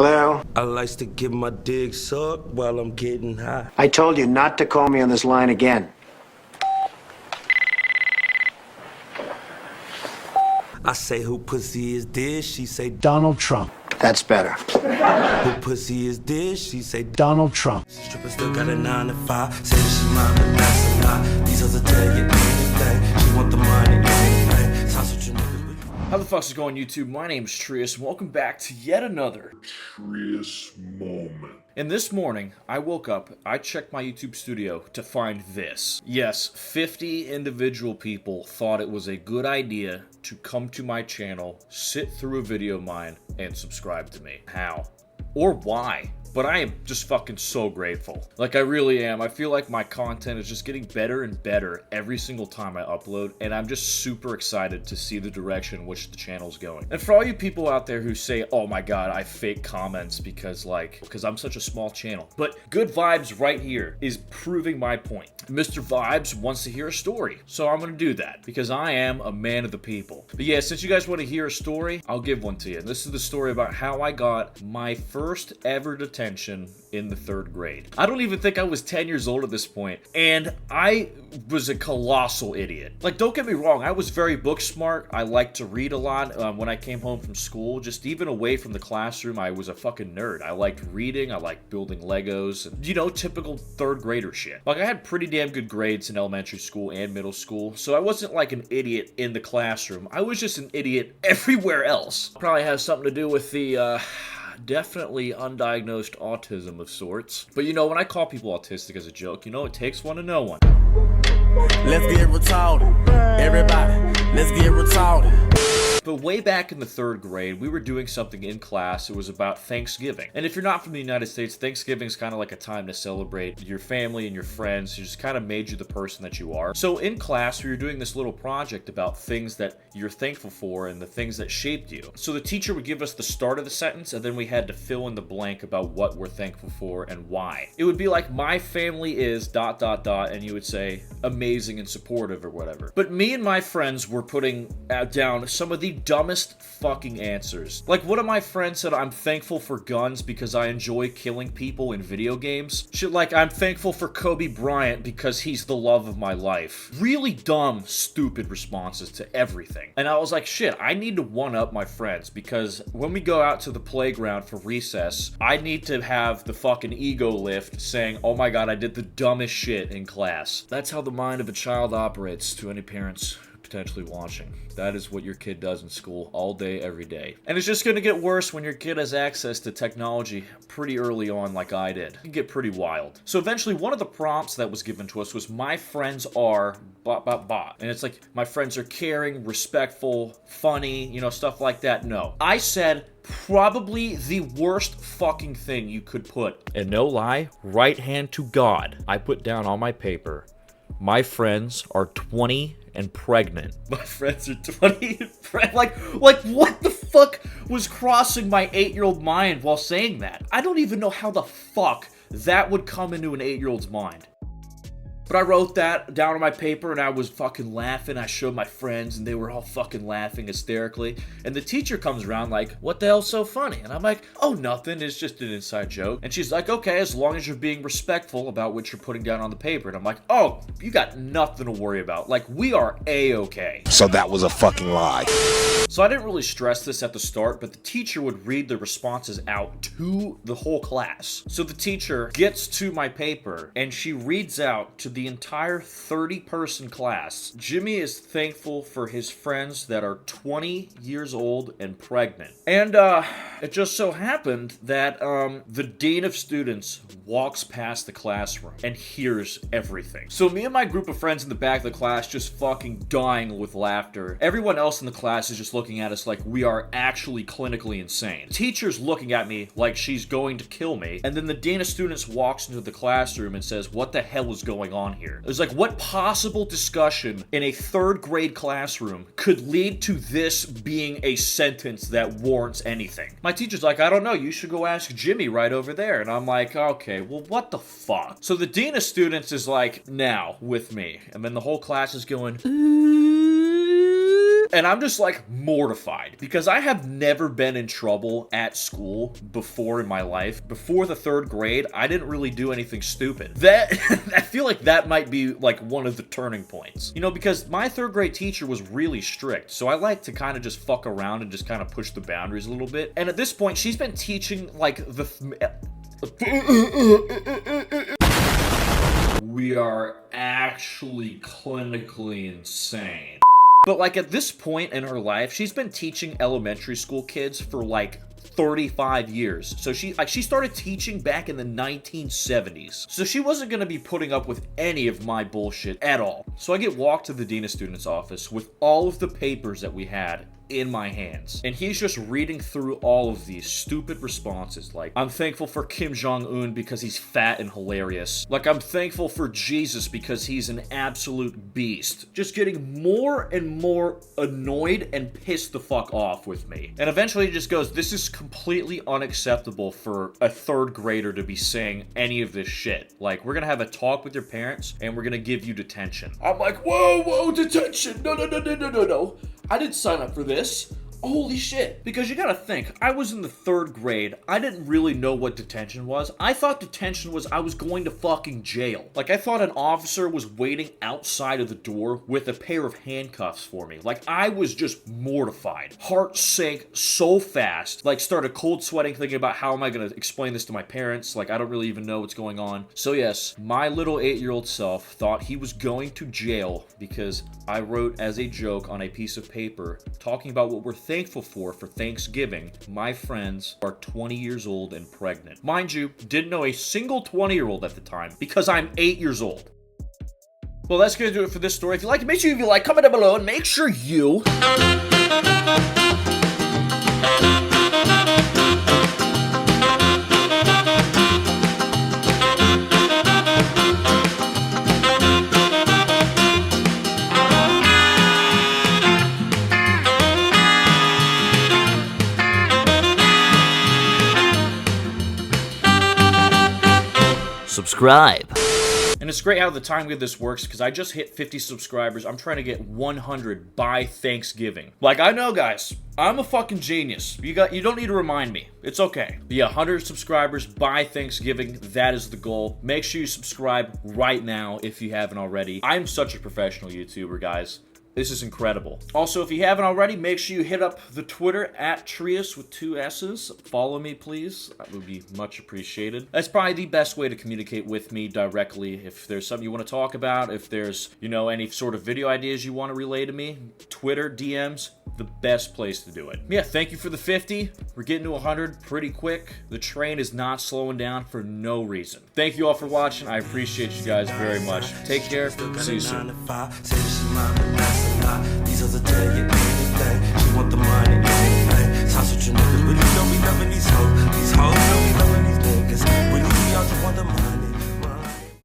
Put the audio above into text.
Hello? I likes to get my dick sucked while I'm getting high. I told you not to call me on this line again. I say, who pussy is this? She say, Donald Trump. That's better. who pussy is this? She say, Donald Trump. stripper still got a 9 to 5. Say that she mine, but that's a lie. These others tell you anything. She want the money, anything. Sounds what you niggas. How the fuck's it going, YouTube? My name's Trious, and welcome back to yet another Trious moment. And this morning, I woke up, I checked my YouTube studio to find this. Yes, 50 individual people thought it was a good idea to come to my channel, sit through a video of mine, and subscribe to me. How? Or why? But I am just fucking so grateful. Like, I really am. I feel like my content is just getting better and better every single time I upload, and I'm just super excited to see the direction in which the channel's going. And for all you people out there who say, oh my god, I fake comments because I'm such a small channel. But Good Vibes right here is proving my point. Mr. Vibes wants to hear a story, so I'm gonna do that because I am a man of the people. But yeah, since you guys want to hear a story, I'll give one to you. And this is the story about how I got my first ever detention in the 3rd grade. I don't even think I was 10 years old at this point, and I was a colossal idiot. Like, don't get me wrong, I was very book smart. I liked to read a lot when I came home from school. Just even away from the classroom, I was a fucking nerd. I liked reading, I liked building Legos, and, you know, typical 3rd grader shit. Like, I had pretty damn good grades in elementary school and middle school, so I wasn't like an idiot in the classroom. I was just an idiot everywhere else. Probably has something to do with the, definitely undiagnosed autism of sorts. But you know, when I call people autistic as a joke, you know, it takes one to know one. Let's get retarded. Everybody, let's get retarded. But way back in the 3rd grade, we were doing something in class. It was about Thanksgiving. And if you're not from the United States, Thanksgiving is kind of like a time to celebrate your family and your friends who just kind of made you the person that you are. So in class, we were doing this little project about things that you're thankful for and the things that shaped you. So the teacher would give us the start of the sentence, and then we had to fill in the blank about what we're thankful for and why. It would be like, my family is ... and you would say amazing and supportive or whatever. But me and my friends were putting down some of the dumbest fucking answers. Like, one of my friends said, I'm thankful for guns because I enjoy killing people in video games. Shit like, I'm thankful for Kobe Bryant because he's the love of my life. Really dumb, stupid responses to everything. And I was like, shit, I need to one-up my friends because when we go out to the playground for recess, I need to have the fucking ego lift saying, oh my god, I did the dumbest shit in class. That's how the mind of a child operates, to any parents potentially watching. That is what your kid does in school all day, every day. And it's just gonna get worse when your kid has access to technology pretty early on like I did. It can get pretty wild. So eventually one of the prompts that was given to us was, my friends are ... And it's like, my friends are caring, respectful, funny, you know, stuff like that. No. I said probably the worst fucking thing you could put. And no lie, right hand to God, I put down on my paper, my friends are 20 and pregnant. My friends are 20 and pregnant. Like what the fuck was crossing my 8-year-old mind while saying that? I don't even know how the fuck that would come into an 8-year-old's mind. But I wrote that down on my paper and I was fucking laughing. I showed my friends and they were all fucking laughing hysterically. And the teacher comes around like, what the hell's so funny? And I'm like, oh, nothing. It's just an inside joke. And she's like, okay, as long as you're being respectful about what you're putting down on the paper. And I'm like, oh, you got nothing to worry about. Like, we are A-okay. So that was a fucking lie. So I didn't really stress this at the start, but the teacher would read the responses out to the whole class. So the teacher gets to my paper and she reads out to the entire 30-person class, Jimmy is thankful for his friends that are 20 years old and pregnant. And it just so happened that the dean of students walks past the classroom and hears everything. So me and my group of friends in the back of the class just fucking dying with laughter. Everyone else in the class is just looking at us like we are actually clinically insane. The teacher's looking at me like she's going to kill me, and then the dean of students walks into the classroom and says, what the hell is going on here? It was like, what possible discussion in a 3rd grade classroom could lead to this being a sentence that warrants anything? My teacher's like, I don't know, you should go ask Jimmy right over there. And I'm like, okay, well, what the fuck? So the dean of students is like, now, with me. And then the whole class is going, And I'm just like mortified because I have never been in trouble at school before in my life. Before the 3rd grade, I didn't really do anything stupid. That I feel like that might be like one of the turning points. You know, because my 3rd grade teacher was really strict. So I like to kind of just fuck around and just kind of push the boundaries a little bit. And at this point, she's been teaching like we are actually clinically insane. But like at this point in her life, she's been teaching elementary school kids for like 35 years. So she started teaching back in the 1970s. So she wasn't going to be putting up with any of my bullshit at all. So I get walked to the Dean of Students office with all of the papers that we had in my hands. And he's just reading through all of these stupid responses like, I'm thankful for Kim Jong-un because he's fat and hilarious. Like, I'm thankful for Jesus because he's an absolute beast. Just getting more and more annoyed and pissed the fuck off with me. And eventually he just goes, this is completely unacceptable for a 3rd grader to be saying any of this shit. Like, we're gonna have a talk with your parents and we're gonna give you detention. I'm like, whoa, detention. No. I didn't sign up for this. Holy shit. Because you gotta think, I was in the 3rd grade. I didn't really know what detention was. I thought detention was I was going to fucking jail. Like, I thought an officer was waiting outside of the door with a pair of handcuffs for me. Like, I was just mortified. Heart sank so fast. Like, started cold sweating, thinking about how am I gonna explain this to my parents? Like, I don't really even know what's going on. So yes, my little 8-year-old self thought he was going to jail because I wrote as a joke on a piece of paper talking about what we're thankful for Thanksgiving. My friends are 20 years old and pregnant. Mind you, didn't know a single 20-year-old at the time because I'm 8 years old. Well, that's gonna do it for this story. If you like it, make sure you like, comment down below, and make sure you subscribe. And it's great how the time grid this works because I just hit 50 subscribers. I'm trying to get 100 by Thanksgiving. Like, I know, guys, I'm a fucking genius. You don't need to remind me. It's okay. But yeah, 100 subscribers by Thanksgiving. That is the goal. Make sure you subscribe right now if you haven't already. I'm such a professional YouTuber, guys. This is incredible. Also, if you haven't already, make sure you hit up the Twitter at Trious with 2 S's. Follow me, please. That would be much appreciated. That's probably the best way to communicate with me directly. If there's something you want to talk about, if there's, you know, any sort of video ideas you want to relay to me, Twitter, DMs, the best place to do it. Yeah, thank you for the 50. We're getting to 100 pretty quick. The train is not slowing down for no reason. Thank you all for watching. I appreciate you guys very much. Take care. See you soon. These other tell you anything. She want the money, anything. Toss with your nigga.